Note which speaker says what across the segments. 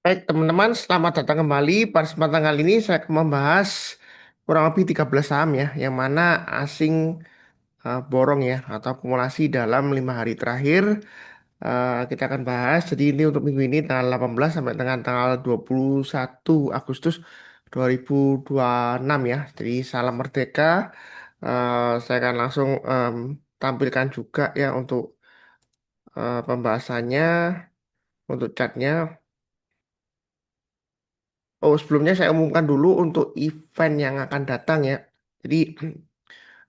Speaker 1: Baik, teman-teman, selamat datang kembali. Pada kesempatan kali ini saya akan membahas kurang lebih 13 saham ya, yang mana asing borong ya, atau akumulasi dalam 5 hari terakhir. Kita akan bahas, jadi ini untuk minggu ini tanggal 18 sampai dengan tanggal 21 Agustus 2026 ya. Jadi salam merdeka. Saya akan langsung tampilkan juga ya untuk pembahasannya, untuk chatnya. Oh, sebelumnya saya umumkan dulu untuk event yang akan datang ya. Jadi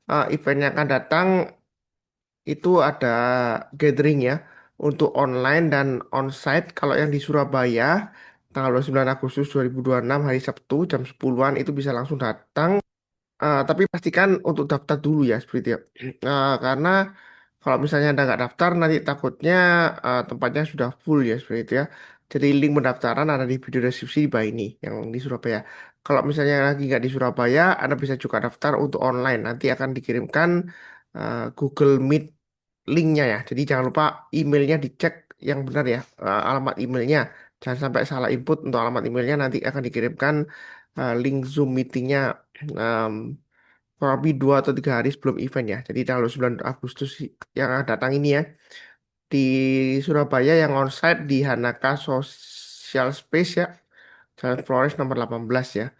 Speaker 1: event yang akan datang itu ada gathering ya untuk online dan onsite. Kalau yang di Surabaya tanggal 29 Agustus 2026 hari Sabtu jam 10-an itu bisa langsung datang. Tapi pastikan untuk daftar dulu ya seperti itu ya. Karena kalau misalnya Anda nggak daftar nanti takutnya tempatnya sudah full ya seperti itu ya. Jadi link pendaftaran ada di video deskripsi di bawah ini yang di Surabaya. Kalau misalnya lagi nggak di Surabaya, Anda bisa juga daftar untuk online. Nanti akan dikirimkan Google Meet linknya ya. Jadi jangan lupa emailnya dicek yang benar ya, alamat emailnya. Jangan sampai salah input untuk alamat emailnya nanti akan dikirimkan link Zoom meetingnya em, kurang lebih 2 atau 3 hari sebelum event ya. Jadi tanggal 9 Agustus yang akan datang ini ya di Surabaya yang onsite di Hanaka Social Space ya, Jalan Flores nomor 18 ya.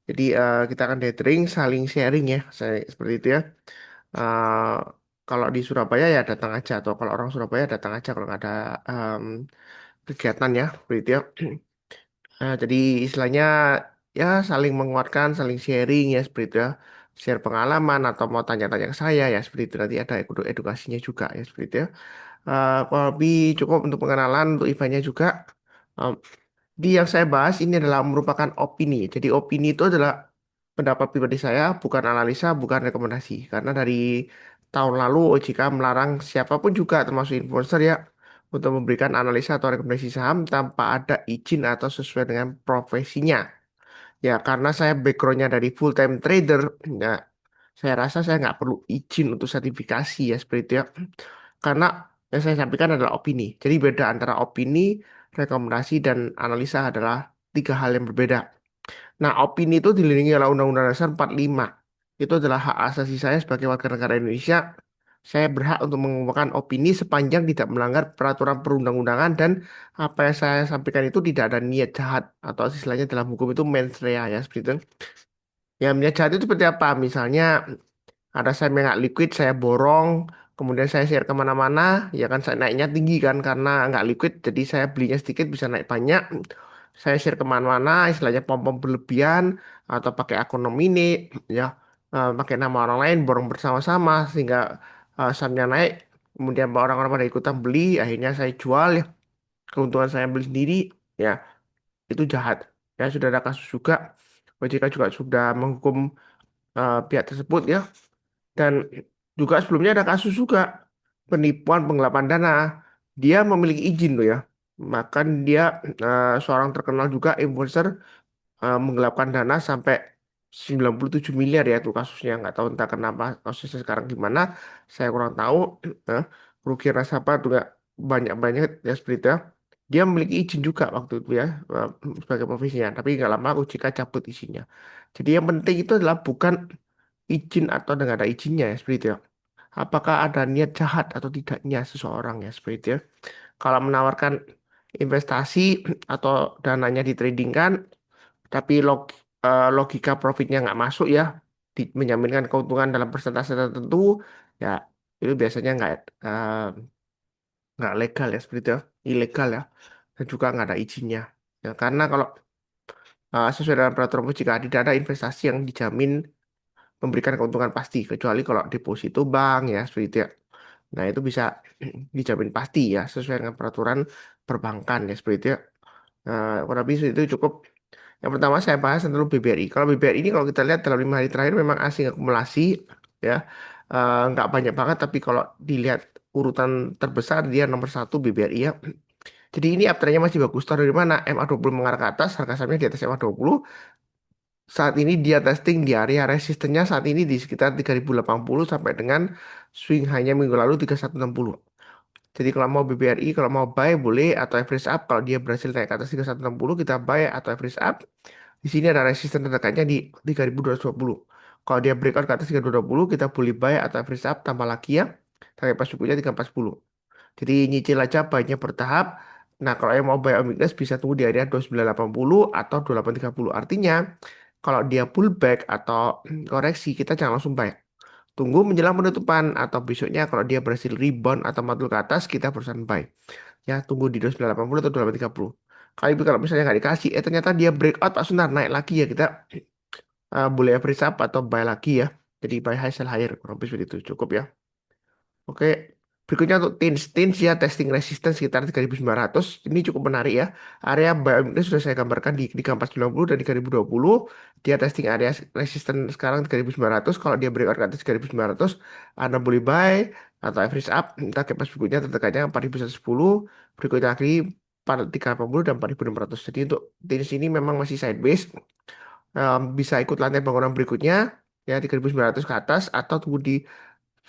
Speaker 1: Jadi kita akan gathering, saling sharing ya, saya seperti itu ya. Eh, Kalau di Surabaya ya datang aja atau kalau orang Surabaya datang aja kalau nggak ada em, kegiatan ya, seperti itu ya. Jadi istilahnya ya saling menguatkan, saling sharing ya seperti itu ya. Share pengalaman atau mau tanya-tanya ke saya ya seperti itu nanti ada edukasinya juga ya seperti itu ya. Kalau lebih cukup untuk pengenalan untuk eventnya juga. Em, di yang saya bahas ini adalah merupakan opini. Jadi opini itu adalah pendapat pribadi saya, bukan analisa, bukan rekomendasi. Karena dari tahun lalu OJK melarang siapapun juga termasuk influencer ya untuk memberikan analisa atau rekomendasi saham tanpa ada izin atau sesuai dengan profesinya. Ya, karena saya backgroundnya dari full time trader, ya, saya rasa saya nggak perlu izin untuk sertifikasi ya seperti itu ya. Karena yang saya sampaikan adalah opini. Jadi beda antara opini, rekomendasi, dan analisa adalah tiga hal yang berbeda. Nah, opini itu dilindungi oleh Undang-Undang Dasar 45. Itu adalah hak asasi saya sebagai warga negara Indonesia. Saya berhak untuk mengungkapkan opini sepanjang tidak melanggar peraturan perundang-undangan dan apa yang saya sampaikan itu tidak ada niat jahat atau istilahnya dalam hukum itu mens rea ya seperti itu. Ya, niat jahat itu seperti apa? Misalnya ada saya nggak liquid, saya borong, kemudian saya share kemana-mana, ya kan saya naiknya tinggi kan karena nggak liquid, jadi saya belinya sedikit bisa naik banyak. Saya share kemana-mana, istilahnya pom-pom berlebihan atau pakai akun nomine, ya pakai nama orang lain, borong bersama-sama sehingga sahamnya naik. Kemudian orang-orang pada ikutan beli, akhirnya saya jual ya, keuntungan saya beli sendiri, ya itu jahat. Ya sudah ada kasus juga, OJK juga sudah menghukum pihak tersebut ya dan juga sebelumnya ada kasus juga penipuan penggelapan dana. Dia memiliki izin loh ya. Bahkan dia seorang terkenal juga influencer menggelapkan dana sampai 97 miliar ya itu kasusnya. Nggak tahu entah kenapa kasusnya sekarang gimana. Saya kurang tahu. Eh, Kerugian nasabah juga banyak-banyak ya seperti itu ya. Dia memiliki izin juga waktu itu ya sebagai profesinya. Tapi nggak lama OJK cabut izinnya. Jadi yang penting itu adalah bukan izin atau nggak ada izinnya ya seperti itu ya. Apakah ada niat jahat atau tidaknya seseorang ya seperti itu ya. Kalau menawarkan investasi atau dananya ditradingkan, tapi logika profitnya nggak masuk ya, menjaminkan keuntungan dalam persentase tertentu, ya itu biasanya eh, nggak legal ya seperti itu ya, ilegal ya, dan juga nggak ada izinnya. Ya, karena kalau sesuai dengan peraturan OJK tidak ada investasi yang dijamin memberikan keuntungan pasti kecuali kalau deposito bank ya seperti itu ya. Nah, itu bisa dijamin pasti ya sesuai dengan peraturan perbankan ya seperti itu ya. Kurang lebih itu cukup. Yang pertama saya bahas tentang BBRI. Kalau BBRI ini kalau kita lihat dalam 5 hari terakhir memang asing akumulasi ya. Nggak banyak banget tapi kalau dilihat urutan terbesar dia nomor satu BBRI ya. Jadi ini uptrendnya masih bagus. Tahu dari mana? MA20 mengarah ke atas, harga sahamnya di atas MA20. Saat ini dia testing di area resistennya saat ini di sekitar 3080 sampai dengan swing hanya minggu lalu 3160. Jadi kalau mau BBRI, kalau mau buy boleh atau average up. Kalau dia berhasil naik ke atas 3160 kita buy atau average up. Di sini ada resisten terdekatnya di 3220. Kalau dia breakout ke atas 3220 kita boleh buy atau average up tambah lagi ya. Target pas bukunya 3410. Jadi nyicil aja buy-nya bertahap. Nah, kalau yang mau buy on weakness bisa tunggu di area 2980 atau 2830. Artinya kalau dia pullback atau koreksi kita jangan langsung buy. Tunggu menjelang penutupan atau besoknya kalau dia berhasil rebound atau mantul ke atas kita perusahaan buy. Ya, tunggu di 2980 atau 2830. Kalau misalnya nggak dikasih, ternyata dia breakout Pak Sunar naik lagi ya kita boleh average up atau buy lagi ya. Jadi buy high sell higher kurang lebih seperti itu cukup ya. Oke, berikutnya untuk Teens. Teens ya testing resistance sekitar 3900. Ini cukup menarik ya. Area buy ini sudah saya gambarkan di 3490 dan di 3020. Dia testing area resistance sekarang 3900. Kalau dia breakout ke atas 3900, Anda boleh buy atau average up. Kita ke pas berikutnya terdekatnya 4110. Berikutnya lagi 4380 dan 4600. Jadi untuk Teens ini memang masih sideways. Bisa ikut lantai bangunan berikutnya ya 3900 ke atas atau tunggu di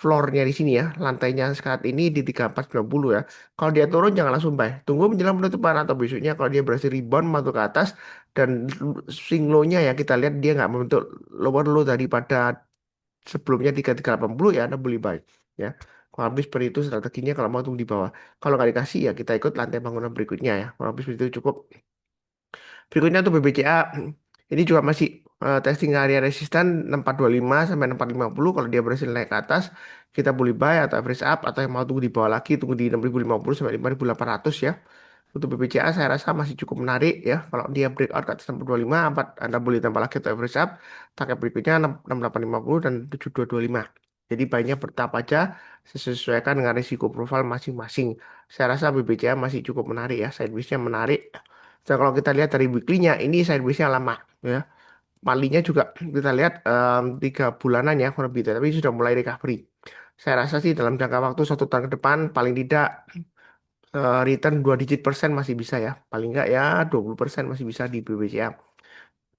Speaker 1: floornya di sini ya, lantainya saat ini di 3490 ya. Kalau dia turun jangan langsung buy. Tunggu menjelang penutupan atau besoknya kalau dia berhasil rebound masuk ke atas dan swing low-nya ya kita lihat dia nggak membentuk lower low daripada sebelumnya 3380 ya Anda boleh buy ya. Kalau habis seperti itu strateginya kalau mau tunggu di bawah. Kalau nggak dikasih ya kita ikut lantai bangunan berikutnya ya. Kalau habis seperti itu cukup. Berikutnya untuk BBCA, ini juga masih testing area resisten 6425 sampai 6450. Kalau dia berhasil naik ke atas, kita boleh buy atau average up atau yang mau tunggu di bawah lagi, tunggu di 6050 sampai 5800 ya. Untuk BBCA saya rasa masih cukup menarik ya. Kalau dia breakout ke atas 6425, Anda boleh tambah lagi atau average up. Target berikutnya 6850 dan 7225. Jadi banyak bertahap aja sesuaikan dengan risiko profil masing-masing. Saya rasa BBCA masih cukup menarik ya. Sideways-nya menarik. Dan kalau kita lihat dari weekly-nya, ini sideways-nya lama ya. Malinya juga kita lihat 3 bulanan ya kurang lebih, tapi sudah mulai recovery. Saya rasa sih dalam jangka waktu 1 tahun ke depan paling tidak return 2 digit persen masih bisa ya. Paling enggak ya 20% masih bisa di BBCA.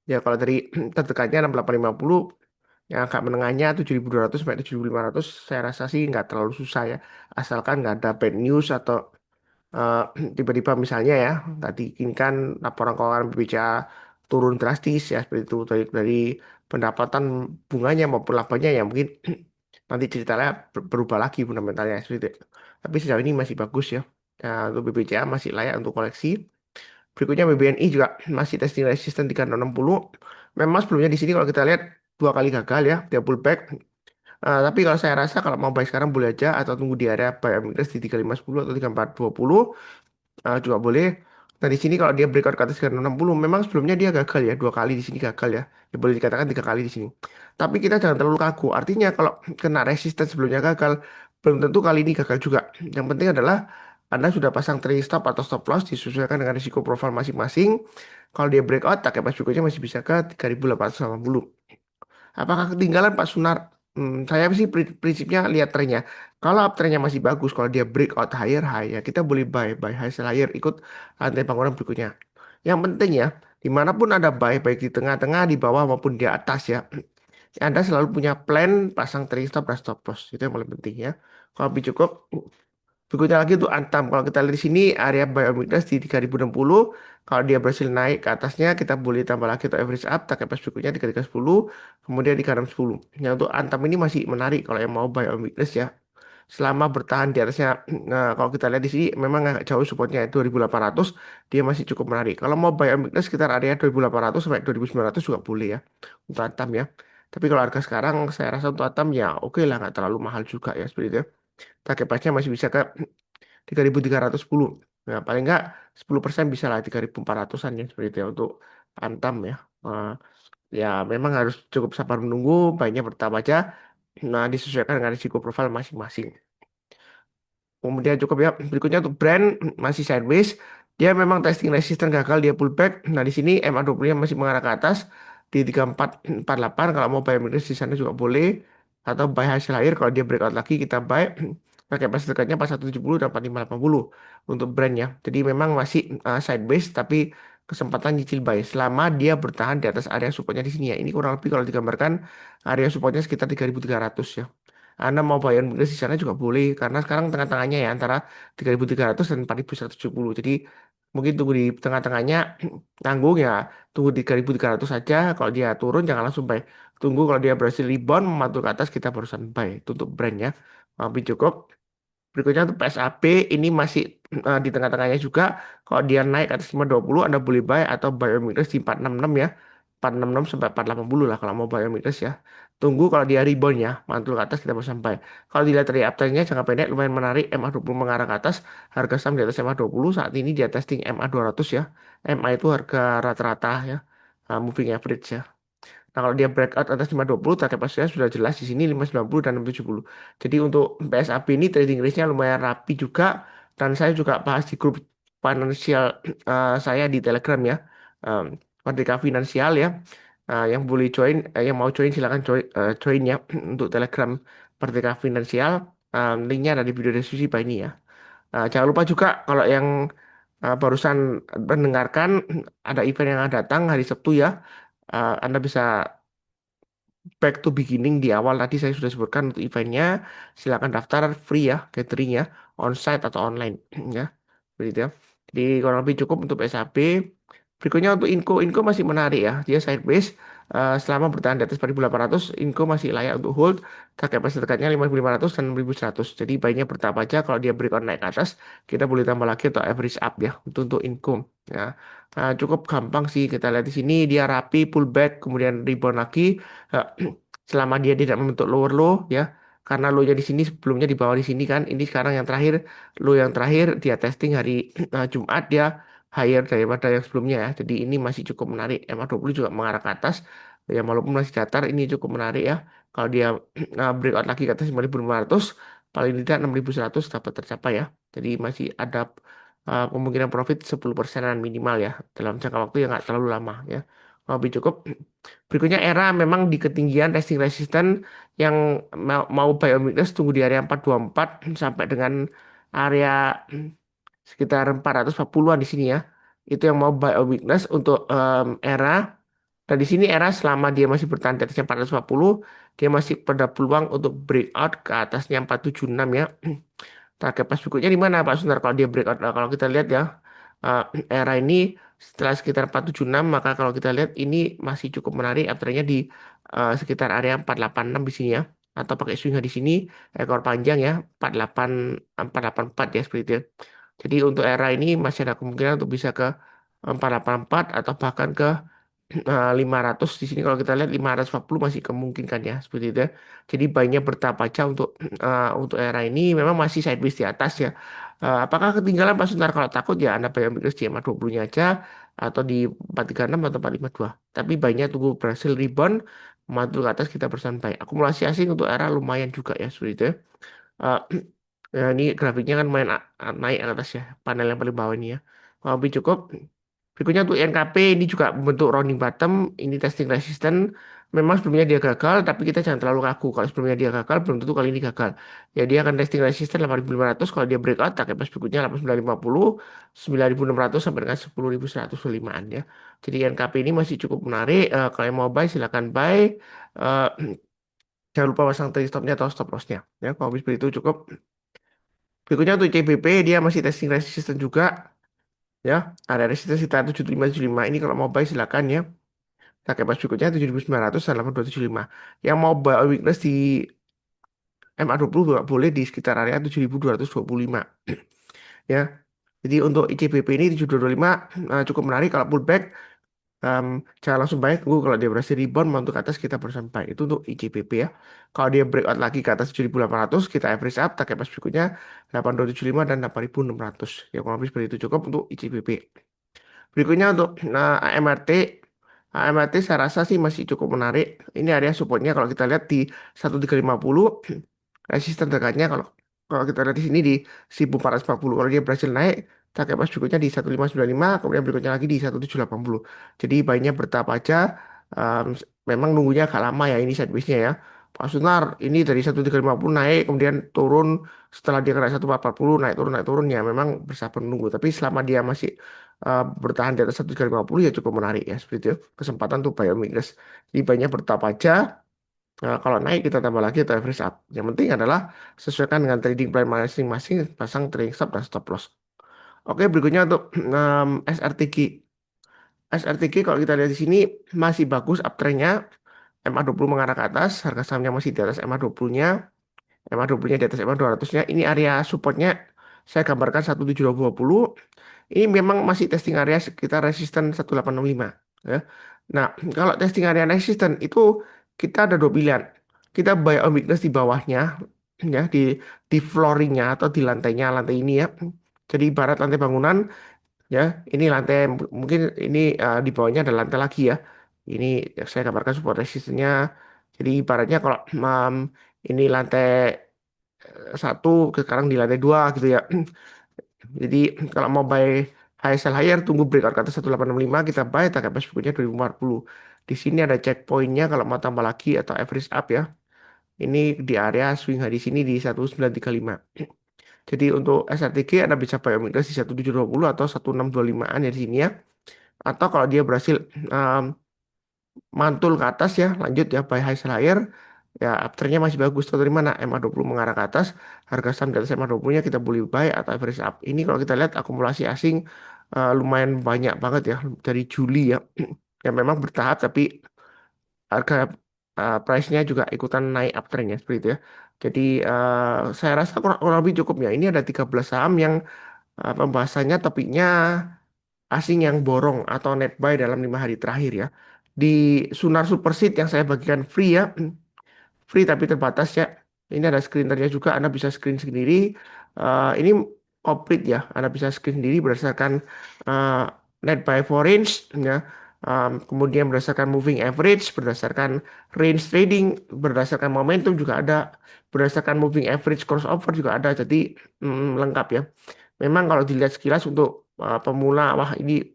Speaker 1: Ya kalau dari terdekatnya 6850 yang agak menengahnya 7200 sampai 7500 saya rasa sih nggak terlalu susah ya. Asalkan nggak ada bad news atau eh, tiba-tiba misalnya ya tadi ini kan laporan keuangan BPJA turun drastis ya seperti itu dari pendapatan bunganya maupun labanya ya mungkin nanti ceritanya berubah lagi fundamentalnya seperti itu. Tapi sejauh ini masih bagus ya. Untuk BPJA masih layak untuk koleksi. Berikutnya BBNI juga masih testing resistance 3660. Memang sebelumnya di sini kalau kita lihat 2 kali gagal ya, dia pullback. Tapi kalau saya rasa kalau mau buy sekarang boleh aja atau tunggu di area buy amicus di 3510 atau 3420 juga boleh. Nah di sini kalau dia breakout ke atas 3660 memang sebelumnya dia gagal ya 2 kali di sini gagal ya. Ya boleh dikatakan 3 kali di sini. Tapi kita jangan terlalu kaku. Artinya kalau kena resistance sebelumnya gagal belum tentu kali ini gagal juga. Yang penting adalah Anda sudah pasang trailing stop atau stop loss disesuaikan dengan risiko profil masing-masing. Kalau dia breakout, target pas berikutnya masih bisa ke 3880. Apakah ketinggalan Pak Sunar? Saya sih prinsipnya lihat trennya. Kalau uptrendnya masih bagus, kalau dia breakout higher high ya kita boleh buy high sell higher ikut lantai bangunan berikutnya. Yang penting ya, dimanapun ada buy baik di tengah-tengah, di bawah maupun di atas ya, Anda selalu punya plan pasang trailing stop dan stop loss itu yang paling penting ya. Kalau lebih cukup. Berikutnya lagi untuk Antam. Kalau kita lihat di sini area buy on weakness di 3060. Kalau dia berhasil naik ke atasnya kita boleh tambah lagi untuk average up. Target price berikutnya 3310. Kemudian di 3610. Nah untuk Antam ini masih menarik kalau yang mau buy on weakness ya. Selama bertahan di atasnya. Nah kalau kita lihat di sini memang agak jauh supportnya 2800. Dia masih cukup menarik. Kalau mau buy on weakness sekitar area 2800 sampai 2900 juga boleh ya. Untuk Antam ya. Tapi kalau harga sekarang saya rasa untuk Antam ya oke lah nggak terlalu mahal juga ya seperti itu ya. Target price-nya masih bisa ke 3310. Nah, paling enggak 10% bisa lah 3400-an ya seperti itu ya untuk Antam ya. Eh, Ya memang harus cukup sabar menunggu, baiknya bertahap aja. Nah, disesuaikan dengan risiko profil masing-masing. Kemudian cukup ya. Berikutnya untuk brand masih sideways. Dia memang testing resistance gagal dia pullback. Nah, di sini MA20-nya masih mengarah ke atas di 3448. Kalau mau buy minus di sana juga boleh atau buy hasil akhir kalau dia breakout lagi kita buy pakai pas dekatnya 4170 dan 4580 untuk brandnya. Jadi memang masih sideways tapi kesempatan nyicil buy selama dia bertahan di atas area supportnya di sini ya. Ini kurang lebih kalau digambarkan area supportnya sekitar 3300 ya. Anda mau bayar migran di sana juga boleh karena sekarang tengah-tengahnya ya antara 3.300 dan 4.170. Jadi mungkin tunggu di tengah-tengahnya tanggung ya, tunggu 3.300 saja. Kalau dia turun jangan langsung buy. Tunggu kalau dia berhasil rebound memantul ke atas kita barusan buy. Itu untuk brandnya. Tapi cukup. Berikutnya untuk PSAP ini masih di tengah-tengahnya juga. Kalau dia naik ke atas 520 Anda boleh buy atau buy on weakness di 466 ya. 466 sampai 480 lah kalau mau buy on weakness ya. Tunggu kalau dia rebound ya, mantul ke atas kita baru sampai. Kalau dilihat dari uptrendnya jangka pendek lumayan menarik, MA20 mengarah ke atas, harga saham di atas MA20 saat ini dia testing MA200 ya. MA itu harga rata-rata ya, moving average ya. Nah, kalau dia breakout atas 520, target pasarnya sudah jelas di sini 590 dan 670. Jadi untuk PSAP ini trading range-nya lumayan rapi juga dan saya juga bahas di grup finansial saya di Telegram ya. Um, Merdeka Finansial ya. Yang boleh join, yang mau join silakan join ya untuk Telegram Merdeka Finansial. Linknya ada di video deskripsi Pak ini ya. Jangan lupa juga kalau yang barusan mendengarkan ada event yang akan datang hari Sabtu ya. Anda bisa back to beginning di awal tadi saya sudah sebutkan untuk eventnya silakan daftar free ya catering ya onsite atau online ya begitu ya jadi kurang lebih cukup untuk SAP berikutnya untuk Inco masih menarik ya dia sideways selama bertahan di atas 4.800 Inco masih layak untuk hold target price dekatnya 5.500 dan 6.100 jadi baiknya bertahap aja kalau dia breakout naik ke atas kita boleh tambah lagi atau average up ya untuk Inco ya. Cukup gampang sih kita lihat di sini dia rapi pullback kemudian rebound lagi. Eh, Selama dia tidak membentuk lower low ya karena low-nya di sini sebelumnya di bawah di sini kan ini sekarang yang terakhir low yang terakhir dia testing hari Jumat dia higher daripada yang sebelumnya ya jadi ini masih cukup menarik MA20 juga mengarah ke atas ya walaupun masih datar ini cukup menarik ya kalau dia breakout lagi ke atas 5.500 paling tidak 6.100 dapat tercapai ya jadi masih ada kemungkinan profit 10%-an minimal ya dalam jangka waktu yang nggak terlalu lama ya lebih cukup. Berikutnya era memang di ketinggian resting resistant yang mau biomigas tunggu di area 424 sampai dengan area sekitar 440-an di sini ya. Itu yang mau biomigas untuk era dan di sini era selama dia masih bertahan di atasnya 440 dia masih pada peluang untuk breakout ke atasnya 476 ya. Target pas berikutnya di mana Pak Sunar kalau dia breakout? Nah, kalau kita lihat ya eh, era ini setelah sekitar 476 maka kalau kita lihat ini masih cukup menarik uptrendnya di sekitar area 486 di sini ya atau pakai swing di sini ekor panjang ya 48 484 ya seperti itu ya. Jadi untuk era ini masih ada kemungkinan untuk bisa ke 484 atau bahkan ke 500 di sini kalau kita lihat 540 masih kemungkinkan ya seperti itu ya. Jadi banyak bertahap aja untuk era ini memang masih sideways di atas ya. Apakah ketinggalan Pak Suntar kalau takut ya Anda bayar mikir CMA 20-nya aja atau di 436 atau 452. Tapi banyak tunggu berhasil rebound mantul ke atas kita bersantai. Akumulasi asing untuk era lumayan juga ya seperti itu ya. Eh, ya ini grafiknya kan main naik ke atas ya panel yang paling bawah ini ya. Lebih cukup. Berikutnya untuk NKP ini juga membentuk rounding bottom, ini testing resistant. Memang sebelumnya dia gagal, tapi kita jangan terlalu kaku. Kalau sebelumnya dia gagal, belum tentu kali ini gagal. Ya dia akan testing resistant 8.500, kalau dia breakout, target pas berikutnya 8.950, 9.600 sampai dengan 10.105-an ya. Jadi NKP ini masih cukup menarik. Kalau yang mau buy, silakan buy. Eh, Jangan lupa pasang trade stopnya atau stop lossnya. Ya, kalau habis itu cukup. Berikutnya untuk CBP, dia masih testing resistant juga. Ya, ada resistance sekitar 7575 ini kalau mau buy silakan ya. Pakai pas berikutnya 7.900 dan 8.275. Yang mau buy weakness di MA20 juga boleh di sekitar area 7.225 ya. Jadi untuk ICBP ini 7.225 cukup menarik kalau pullback jangan langsung buy tunggu kalau dia berhasil rebound untuk ke atas kita baru sampai itu untuk ICBP ya. Kalau dia breakout lagi ke atas 7.800 kita average up pakai pas berikutnya 8.275 dan 8.600 ya kurang lebih seperti itu cukup untuk ICBP. Berikutnya untuk AMRT. AMRT saya rasa sih masih cukup menarik. Ini area supportnya kalau kita lihat di 1350. Resisten dekatnya kalau kalau kita lihat di sini di 1440. Kalau dia berhasil naik, target pas berikutnya di 1595, kemudian berikutnya lagi di 1780. Jadi baiknya bertahap aja. Memang nunggunya agak lama ya ini sideways-nya ya. Pak Sunar, ini dari 1350 naik, kemudian turun setelah dia kena 1440 naik turun ya memang bersabar menunggu. Tapi selama dia masih bertahan di atas 1350 ya cukup menarik ya seperti itu. Kesempatan untuk buy on weakness. Jadi banyak bertahap aja. Nah, kalau naik kita tambah lagi atau average up. Yang penting adalah sesuaikan dengan trading plan masing-masing, pasang trading stop dan stop loss. Oke, berikutnya untuk SRTG. SRTG kalau kita lihat di sini masih bagus uptrendnya. MA20 mengarah ke atas, harga sahamnya masih di atas MA20-nya. MA20-nya di atas MA200-nya. Ini area supportnya saya gambarkan 17220. Ini memang masih testing area sekitar resisten 1865 ya. Nah, kalau testing area resisten itu kita ada dua pilihan. Kita buy on weakness di bawahnya ya di flooringnya atau di lantainya, lantai ini ya. Jadi ibarat lantai bangunan ya, ini lantai mungkin ini di bawahnya ada lantai lagi ya. Ini saya gambarkan support resistennya. Jadi ibaratnya kalau ini lantai satu sekarang di lantai dua gitu ya. Jadi kalau mau buy high sell higher tunggu breakout ke atas 1865 kita buy target price berikutnya 2040. Di sini ada checkpointnya kalau mau tambah lagi atau average up ya. Ini di area swing high di sini di 1935. Jadi untuk SRTG Anda bisa buy omnibus di 1720 atau 1625-an ya di sini ya. Atau kalau dia berhasil um, mantul ke atas ya, lanjut ya buy high sell higher. Ya, uptrendnya masih bagus. Tahu dari mana? MA20 mengarah ke atas, harga saham di atas MA20-nya kita boleh buy atau average up. Ini kalau kita lihat akumulasi asing lumayan banyak banget ya dari Juli ya. Yang memang bertahap tapi harga price-nya juga ikutan naik uptrendnya seperti itu ya. Jadi saya rasa kurang lebih cukup ya. Ini ada 13 saham yang pembahasannya topiknya asing yang borong atau net buy dalam 5 hari terakhir ya. Di Sunar Superseed yang saya bagikan free ya, free tapi terbatas ya. Ini ada screenernya juga, Anda bisa screen sendiri. Ini complete ya, Anda bisa screen sendiri berdasarkan eh, net buy for range ya. Kemudian berdasarkan moving average, berdasarkan range trading, berdasarkan momentum juga ada, berdasarkan moving average crossover juga ada. Jadi lengkap ya. Memang kalau dilihat sekilas untuk pemula, wah ini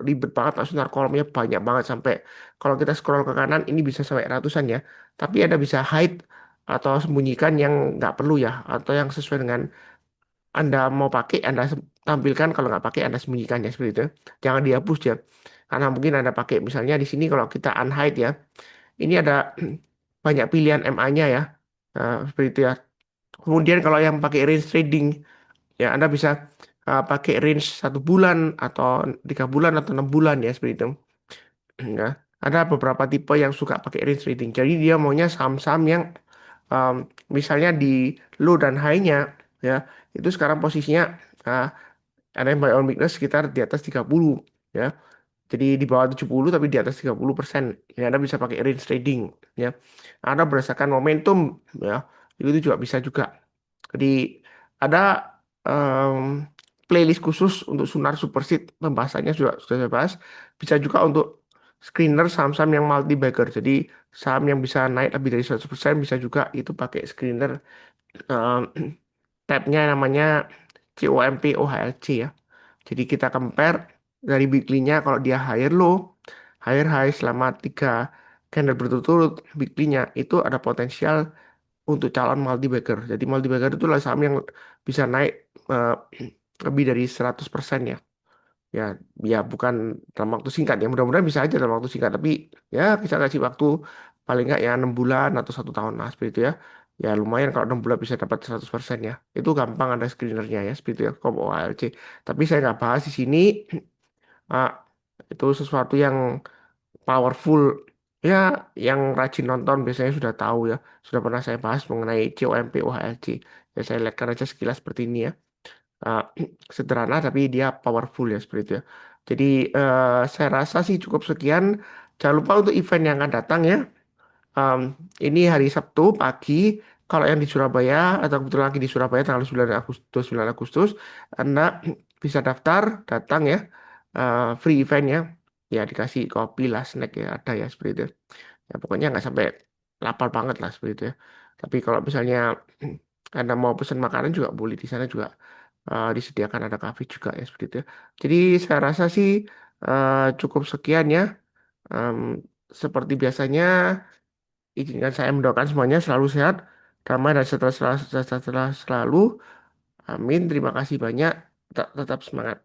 Speaker 1: ribet banget langsung kolomnya banyak banget sampai kalau kita scroll ke kanan ini bisa sampai ratusan ya. Tapi ada bisa hide atau sembunyikan yang nggak perlu ya atau yang sesuai dengan Anda mau pakai Anda tampilkan kalau nggak pakai Anda sembunyikan ya seperti itu. Jangan dihapus ya. Karena mungkin Anda pakai misalnya di sini kalau kita unhide ya. Ini ada banyak pilihan MA-nya ya. Nah, seperti itu ya. Kemudian kalau yang pakai range trading ya, Anda bisa pakai range 1 bulan atau 3 bulan atau 6 bulan ya seperti itu. Ya, ada beberapa tipe yang suka pakai range trading. Jadi dia maunya saham-saham yang um, misalnya di low dan high-nya ya itu sekarang posisinya uh, ada yang buy on weakness sekitar di atas 30 ya. Jadi di bawah 70 tapi di atas 30%. Ya, Anda bisa pakai range trading ya. Anda berdasarkan momentum ya. Itu juga bisa juga. Jadi ada em, playlist khusus untuk Sunar Superseed pembahasannya sudah saya bahas. Bisa juga untuk screener saham-saham yang multi bagger. Jadi saham yang bisa naik lebih dari 100% bisa juga itu pakai screener em, tabnya namanya COMP OHLC ya. Jadi kita compare dari weekly-nya kalau dia higher low, higher high selama 3 candle berturut-turut weekly-nya itu ada potensial untuk calon multi bagger. Jadi multi bagger itu adalah saham yang bisa naik eh, lebih dari 100% ya. Ya, ya bukan dalam waktu singkat ya. Mudah-mudahan bisa aja dalam waktu singkat. Tapi ya kita kasih waktu paling nggak ya 6 bulan atau 1 tahun lah seperti itu ya. Ya lumayan kalau 6 bulan bisa dapat 100% ya. Itu gampang ada screenernya ya seperti itu ya. Kom OALC. Tapi saya nggak bahas di sini. Ah, itu sesuatu yang powerful ya, yang rajin nonton biasanya sudah tahu ya, sudah pernah saya bahas mengenai COMP OHLC ya. Saya lihatkan aja sekilas seperti ini ya. Eh, Sederhana tapi dia powerful ya seperti itu ya. Jadi saya rasa sih cukup sekian. Jangan lupa untuk event yang akan datang ya. Em, ini hari Sabtu pagi. Kalau yang di Surabaya atau kebetulan lagi di Surabaya tanggal 9 Agustus, Anda bisa daftar, datang ya. Free event ya. Ya dikasih kopi lah, snack ya ada ya seperti itu. Ya pokoknya nggak sampai lapar banget lah seperti itu ya. Tapi kalau misalnya Anda mau pesan makanan juga boleh di sana juga disediakan ada kafe juga ya seperti itu ya. Jadi saya rasa sih cukup sekian ya. Em, Seperti biasanya izinkan saya mendoakan semuanya selalu sehat, damai dan sejahtera selalu. Amin. Terima kasih banyak. Tetap semangat.